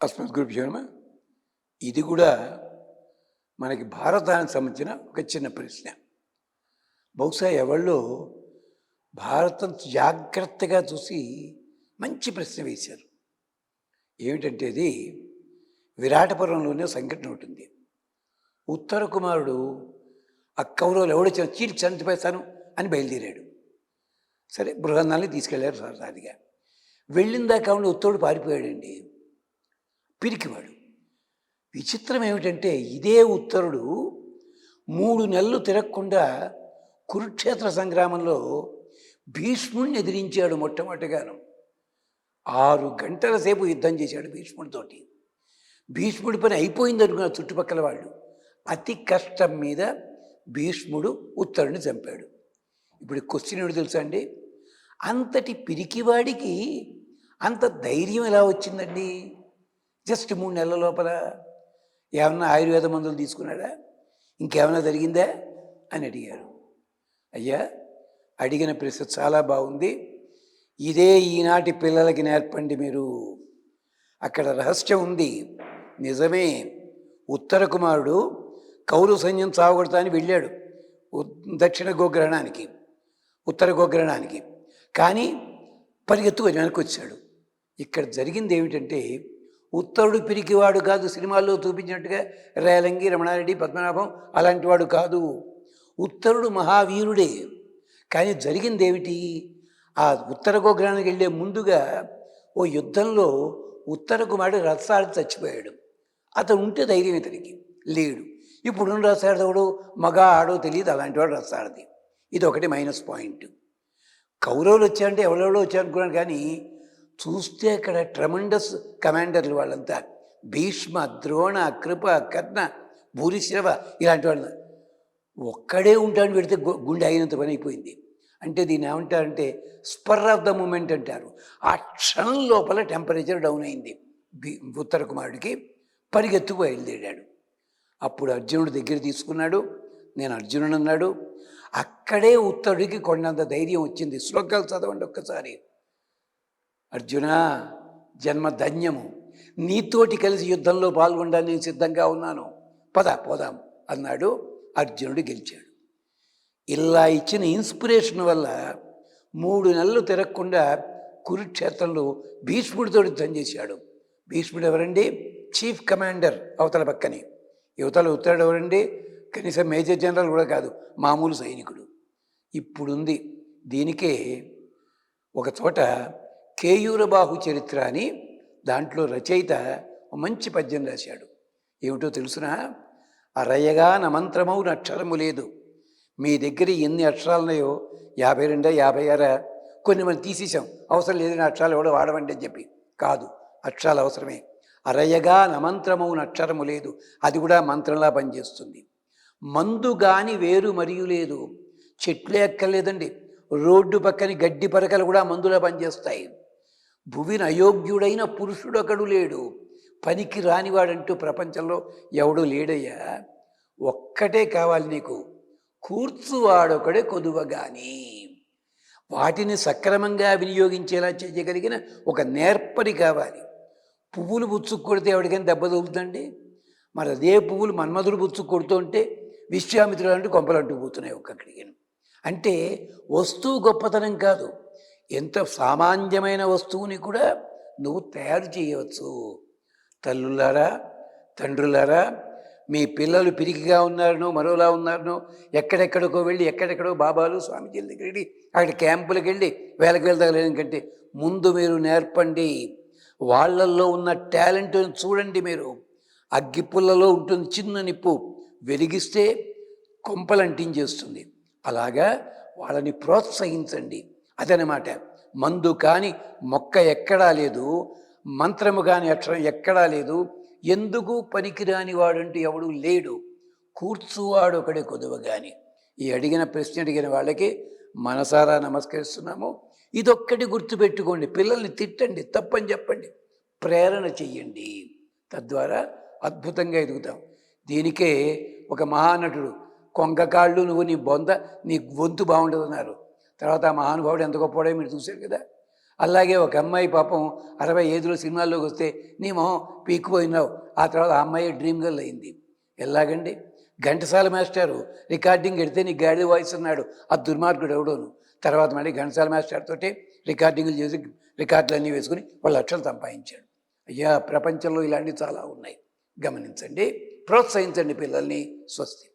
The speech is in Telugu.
అస్మద్గురుభ్యో నమః. ఇది కూడా మనకి భారతానికి సంబంధించిన ఒక చిన్న ప్రశ్న. బహుశా ఎవళ్ళో భారతం జాగ్రత్తగా చూసి మంచి ప్రశ్న వేశారు. ఏమిటంటే అది విరాటపురంలోనే సంఘటన ఉంటుంది. ఉత్తర కుమారుడు ఆ కౌరవులు ఎవడొచ్చిన చీల్చి చంపివేస్తాను అని బయలుదేరాడు. సరే, బృహన్నాల్ని తీసుకెళ్లారు సరదాదిగా. వెళ్ళిందాకా ఉత్తరుడు పారిపోయాడండి, పిరికివాడు. విచిత్రం ఏమిటంటే ఇదే ఉత్తరుడు 3 నెలలు తిరగకుండా కురుక్షేత్ర సంగ్రామంలో భీష్ముడిని ఎదిరించాడు. మొట్టమొదటిగాను 6 గంటల సేపు యుద్ధం చేశాడు భీష్ముడితోటి. భీష్ముడి పని అయిపోయింది అనుకున్న చుట్టుపక్కల వాళ్ళు. అతి కష్టం మీద భీష్ముడు ఉత్తరుడిని చంపాడు. ఇప్పుడు క్వశ్చన్ ఏమిటి తెలుసా అండి, అంతటి పిరికివాడికి అంత ధైర్యం ఎలా వచ్చిందండి? జస్ట్ 3 నెలల లోపల ఏమన్నా ఆయుర్వేద మందులు తీసుకున్నాడా, ఇంకేమైనా జరిగిందా అని అడిగారు. అయ్యా, అడిగిన ప్రశ్న చాలా బాగుంది. ఇదే ఈనాటి పిల్లలకి నేర్పండి మీరు. అక్కడ రహస్యం ఉంది. నిజమే, ఉత్తర కుమారుడు కౌరవ సైన్యం చావగొడతాని వెళ్ళాడు దక్షిణ గోగ్రహణానికి, ఉత్తర గోగ్రహణానికి. కానీ పరిగెత్తుకు వెనక్కి వచ్చాడు. ఇక్కడ జరిగింది ఏమిటంటే, ఉత్తరుడు పిరికివాడు కాదు, సినిమాల్లో చూపించినట్టుగా రేలంగి, రమణారెడ్డి, పద్మనాభం అలాంటి వాడు కాదు. ఉత్తరుడు మహావీరుడే. కానీ జరిగింది ఏమిటి, ఆ ఉత్తర గోగ్రహానికి వెళ్ళే ముందుగా ఓ యుద్ధంలో ఉత్తర కుమారుడు రథసారథి చచ్చిపోయాడు. అతను ఉంటే ధైర్యం ఇతనికి లేడు. ఇప్పుడున్న రథసారథుడు మగ ఆడో తెలియదు, అలాంటి వాడు రథసారథి. ఇది ఒకటి మైనస్ పాయింట్. కౌరవులు వచ్చారంటే ఎవరెవరో వచ్చారనుకున్నాను, కానీ చూస్తే అక్కడ ట్రమండస్ కమాండర్లు వాళ్ళంతా. భీష్మ, ద్రోణ, కృప, కర్ణ, భూరిశ్రవ ఇలాంటి వాళ్ళు. ఒక్కడే ఉంటాడని పెడితే గుండె అయినంత పని అయిపోయింది. అంటే దీన్ని ఏమంటారంటే స్పర్ ఆఫ్ ద మూమెంట్ అంటారు. ఆ క్షణం లోపల టెంపరేచర్ డౌన్ అయింది ఉత్తర కుమారుడికి. పరిగెత్తుకు బయలుదేరాడు. అప్పుడు అర్జునుడు దగ్గర తీసుకున్నాడు. నేను అర్జునుడు అన్నాడు. అక్కడే ఉత్తరుడికి కొండంత ధైర్యం వచ్చింది. శ్లోకాలు చదవండి ఒక్కసారి. అర్జున, జన్మ ధన్యము, నీతోటి కలిసి యుద్ధంలో పాల్గొనడానికి నేను సిద్ధంగా ఉన్నాను, పద పోదాం అన్నాడు. అర్జునుడు గెలిచాడు. ఇలా ఇచ్చిన ఇన్స్పిరేషన్ వల్ల 3 నెలలు తిరగకుండా కురుక్షేత్రంలో భీష్ముడితో యుద్ధం చేశాడు. భీష్ముడు ఎవరండి? చీఫ్ కమాండర్ అవతల పక్కని. యువతల ఉత్తరుడు ఎవరండి? కనీసం మేజర్ జనరల్ కూడా కాదు, మామూలు సైనికుడు. ఇప్పుడుంది. దీనికే ఒక చోట కేయూరబాహు చరిత్ర అని దాంట్లో రచయిత మంచి పద్యం రాశాడు. ఏమిటో తెలుసునా? అరయగా నమంత్రమౌ అక్షరము లేదు. మీ దగ్గర ఎన్ని అక్షరాలు ఉన్నాయో, 52, 56, కొన్ని మనం తీసేసాం, అవసరం లేదని అక్షరాలు ఎవడో వాడవండి అని చెప్పి. కాదు, అక్షరాలు అవసరమే. అరయగా నమంత్రమౌ అక్షరము లేదు, అది కూడా మంత్రంలా పనిచేస్తుంది. మందు గాని వేరు మరియు లేదు. చెట్లే ఎక్కర్లేదండి, రోడ్డు పక్కని గడ్డి పరకలు కూడా మందులా పనిచేస్తాయి. భువిని అయోగ్యుడైన పురుషుడొకడు లేడు. పనికి రానివాడంటూ ప్రపంచంలో ఎవడు లేడయ్యా. ఒక్కటే కావాలి నీకు, కూర్చువాడొకడే కొదువగాని. వాటిని సక్రమంగా వినియోగించేలా చేయగలిగిన ఒక నేర్పరి కావాలి. పువ్వులు పుచ్చుకు కొడితే ఎవరికైనా దెబ్బ తగులుతుందండి. మరి అదే పువ్వులు మన్మధుడు పుచ్చుకు కొడుతూ ఉంటే విశ్వామిత్రుడు అంటూ కొంపలు అంటుకుపోతున్నాయి ఒక్కడికి. అంటే వస్తువు గొప్పతనం కాదు, ఎంత సామాన్యమైన వస్తువుని కూడా నువ్వు తయారు చేయవచ్చు. తల్లులారా, తండ్రులారా, మీ పిల్లలు పిరికిగా ఉన్నారనో మరోలా ఉన్నారనో ఎక్కడెక్కడికో వెళ్ళి, ఎక్కడెక్కడో బాబాలు స్వామీజీల దగ్గరికి వెళ్ళి, అక్కడ క్యాంపులకు వెళ్ళి వేలకు వెళ్తలేని కంటే ముందు మీరు నేర్పండి. వాళ్ళల్లో ఉన్న టాలెంట్ని చూడండి. మీరు అగ్గిపుల్లలో ఉంటుంది చిన్న నిప్పు, వెలిగిస్తే కొంపలు అంటించేస్తుంది. అలాగా వాళ్ళని ప్రోత్సహించండి. అదనమాట. మందు కాని మొక్క ఎక్కడా లేదు, మంత్రము కాని అక్షరం ఎక్కడా లేదు, ఎందుకు పనికిరాని వాడంటూ ఎవడు లేడు, కూర్చువాడు ఒకడే కొదువగాని. ఈ అడిగిన ప్రశ్న అడిగిన వాళ్ళకి మనసారా నమస్కరిస్తున్నాము. ఇదొక్కటి గుర్తుపెట్టుకోండి. పిల్లల్ని తిట్టండి, తప్పని చెప్పండి, ప్రేరణ చెయ్యండి. తద్వారా అద్భుతంగా ఎదుగుతాం. దీనికే ఒక మహానటుడు, కొంగకాళ్ళు నువ్వు నీ బొంద నీ గొంతు బాగుండదన్నారు. తర్వాత ఆ మహానుభావుడు ఎంత గొప్పవాడో మీరు చూశారు కదా. అలాగే ఒక అమ్మాయి పాపం 65లో సినిమాల్లోకి వస్తే నీ మొహం పీక్కుపోయినావు, ఆ తర్వాత ఆ అమ్మాయి డ్రీమ్ గర్ల్ అయింది. ఎలాగండి? ఘంటసాల మాస్టారు రికార్డింగ్ ఎడితే నీకు గాడిద వాయిస్ అన్నాడు, ఆ దుర్మార్గుడు ఎవడోను. తర్వాత మళ్ళీ ఘంటసాల మాస్టర్ తోటి రికార్డింగ్లు చేసి రికార్డులన్నీ వేసుకుని వాళ్ళు లక్షలు సంపాదించాడు. అయ్యా, ప్రపంచంలో ఇలాంటివి చాలా ఉన్నాయి, గమనించండి, ప్రోత్సహించండి పిల్లల్ని. స్వస్తి.